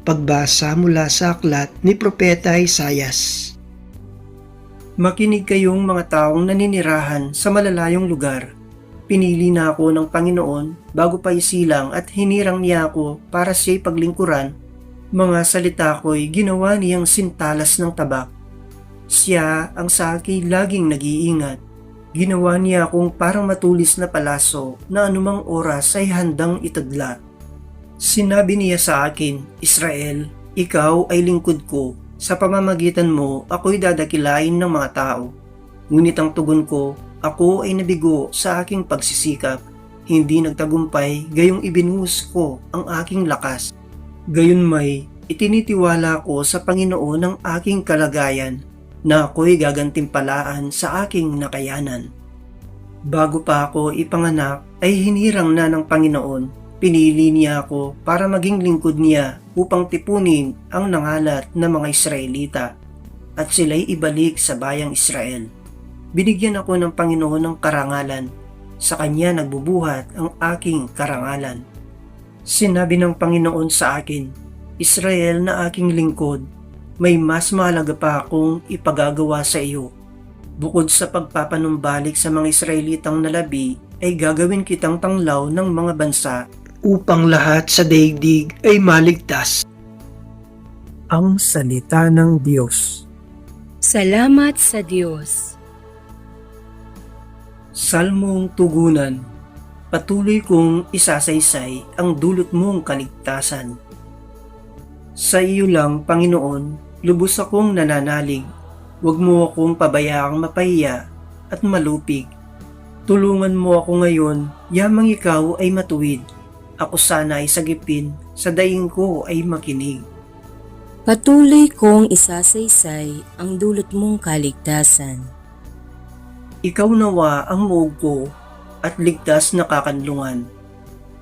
Pagbasa mula sa aklat ni Propeta Isaias. Makinig kayong mga taong naninirahan sa malalayong lugar. Pinili na ako ng Panginoon bago pa isilang at hinirang niya ako para siya'y paglingkuran. Mga salita ko'y ginawa niyang sintalas ng tabak. Siya ang sa akin laging nag-iingat. Ginawa niya akong parang matulis na palaso na anumang oras ay handang itadla. Sinabi niya sa akin, Israel, ikaw ay lingkod ko. Sa pamamagitan mo, ako'y dadakilain ng mga tao. Ngunit ang tugon ko, ako ay nabigo sa aking pagsisikap. Hindi nagtagumpay, gayong ibinuhos ko ang aking lakas. Gayunmay, itinitiwala ko sa Panginoon ang aking kalagayan na ako'y gagantimpalaan sa aking nakayanan. Bago pa ako ipanganak ay hinirang na ng Panginoon. Pinili niya ako para maging lingkod niya upang tipunin ang nangalat na mga Israelita at sila'y ibalik sa bayang Israel. Binigyan ako ng Panginoon ng karangalan. Sa Kanya nagbubuhat ang aking karangalan. Sinabi ng Panginoon sa akin, Israel na aking lingkod, may mas mahalaga pa akong ipagagawa sa iyo. Bukod sa pagpapanumbalik sa mga Israelitang nalabi, ay gagawin kitang tanglaw ng mga bansa upang lahat sa daigdig ay maligtas. Ang salita ng Diyos. Salamat sa Diyos. Salmong tugunan. Patuloy kong isasaysay ang dulot mong kaligtasan. Sa iyo lang, Panginoon, lubos akong nananalig. Huwag mo akong pabayaang mapahiya at malupig. Tulungan mo ako ngayon, yamang ikaw ay matuwid. Ako sana ay sagipin, sa daing ko ay makinig. Patuloy kong isasaysay ang dulot mong kaligtasan. Ikaw nawa ang muog ko at ligtas na kakanlungan.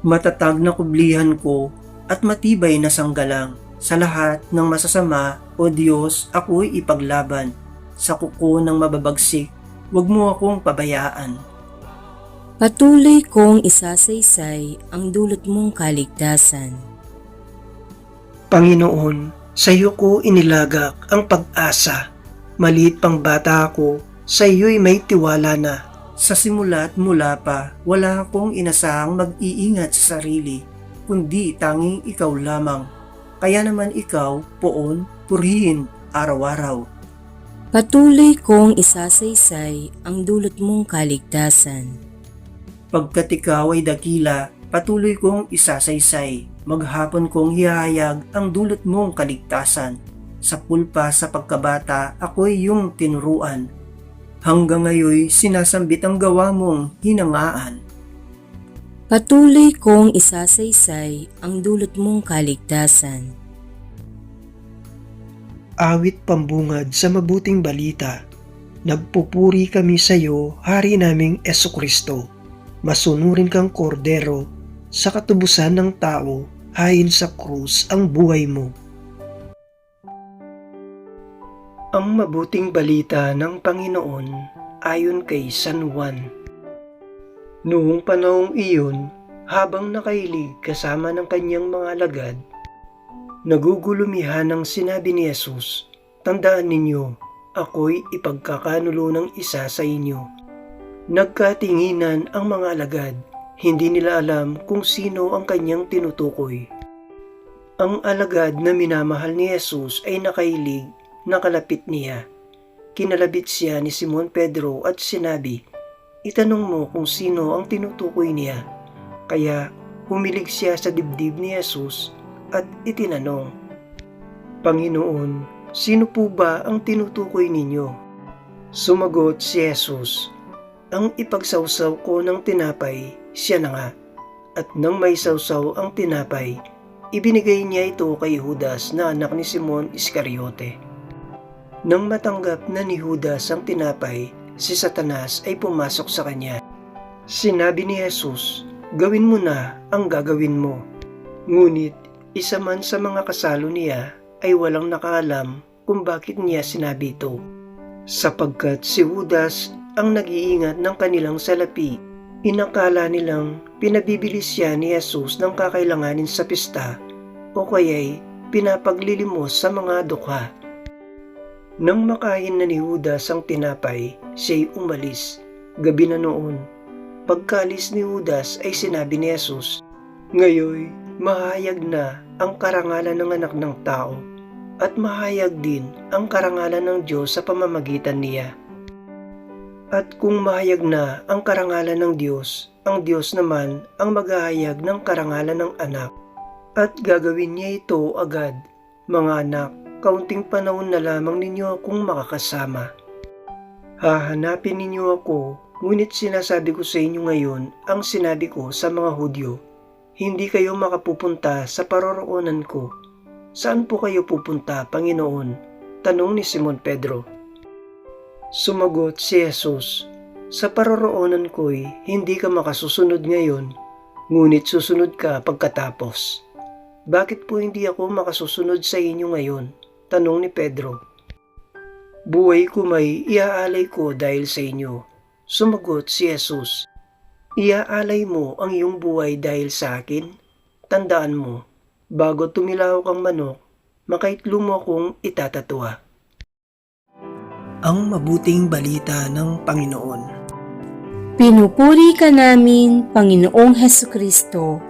Matatag na kublihan ko at matibay na sanggalang. Sa lahat ng masasama, O Diyos, ako'y ipaglaban. Sa kuko ng mababagsik, huwag mo akong pabayaan. Patuloy kong isasaysay ang dulot mong kaligtasan. Panginoon, sa iyo ko inilagak ang pag-asa. Maliit pang bata ako, sa iyo'y may tiwala na. Sa simula't mula pa, wala akong inasahang mag-iingat sa sarili, kundi tanging ikaw lamang. Kaya naman ikaw, poon, purihin araw-araw. Patuloy kong isasaysay ang dulot mong kaligtasan. Pagkat ikaw ay dakila, patuloy kong isasaysay. Maghapon kong hihayag ang dulot mong kaligtasan. Sa pulpa sa pagkabata, ako'y iyong tinuruan. Hanggang ngayon sinasambit ang gawa mong hinangaan. Patuloy kong isasaysay ang dulot mong kaligtasan. Awit pambungad sa mabuting balita. Nagpupuri kami sa iyo, Hari naming Esukristo. Masunurin kang kordero, sa katubusan ng tao, hayin sa krus ang buhay mo. Ang mabuting balita ng Panginoon ayon kay San Juan. Noong panahong iyon, habang nakailig kasama ng kanyang mga alagad, nagugulumihan ang sinabi ni Jesus, tandaan ninyo, ako'y ipagkakanulo ng isa sa inyo. Nagkatinginan ang mga alagad, hindi nila alam kung sino ang kanyang tinutukoy. Ang alagad na minamahal ni Jesus ay nakailig, nakalapit niya. Kinalabit siya ni Simon Pedro at sinabi, itanong mo kung sino ang tinutukoy niya. Kaya humilig siya sa dibdib ni Jesus at itinanong, Panginoon, sino po ba ang tinutukoy ninyo? Sumagot si Jesus, ang ipagsawsaw ko ng tinapay, siya na nga. At nang may sawsaw ang tinapay, ibinigay niya ito kay Judas na anak ni Simon Iscariote. Nang matanggap na ni Judas ang tinapay, si Satanas ay pumasok sa kanya. Sinabi ni Jesus, gawin mo na ang gagawin mo. Ngunit isa man sa mga kasalo niya ay walang nakaalam kung bakit niya sinabi ito. Sapagkat si Judas ang nag-iingat ng kanilang salapi, inakala nilang pinabibili siya ni Jesus ng kakailanganin sa pista o kaya'y pinapaglilimos sa mga dukha. Nang makain na ni Judas ang tinapay, siya'y umalis. Gabi na noon. Pagkalis ni Judas ay sinabi ni Jesus, "Ngayoy, mahayag na ang karangalan ng anak ng tao, at mahayag din ang karangalan ng Diyos sa pamamagitan niya. At kung mahayag na ang karangalan ng Diyos, ang Diyos naman ang maghahayag ng karangalan ng anak, at gagawin niya ito agad. Mga anak, kaunting panahon na lamang ninyo akong makakasama. Hahanapin ninyo ako, ngunit sinasabi ko sa inyo ngayon ang sinabi ko sa mga Hudyo. Hindi kayo makapupunta sa paroroonan ko." "Saan po kayo pupunta, Panginoon?" tanong ni Simon Pedro. Sumagot si Jesus, "Sa paroroonan ko'y hindi ka makasusunod ngayon, ngunit susunod ka pagkatapos." "Bakit po hindi ako makasusunod sa inyo ngayon?" tanong ni Pedro. "Buhay ko may iaalay ko dahil sa inyo." Sumagot si Jesus, "Iaalay mo ang iyong buhay dahil sa akin? Tandaan mo, bago tumilaw kang manok, makaitlo mo akong itatatwa." Ang mabuting balita ng Panginoon. Pinupuri ka namin, Panginoong Hesukristo.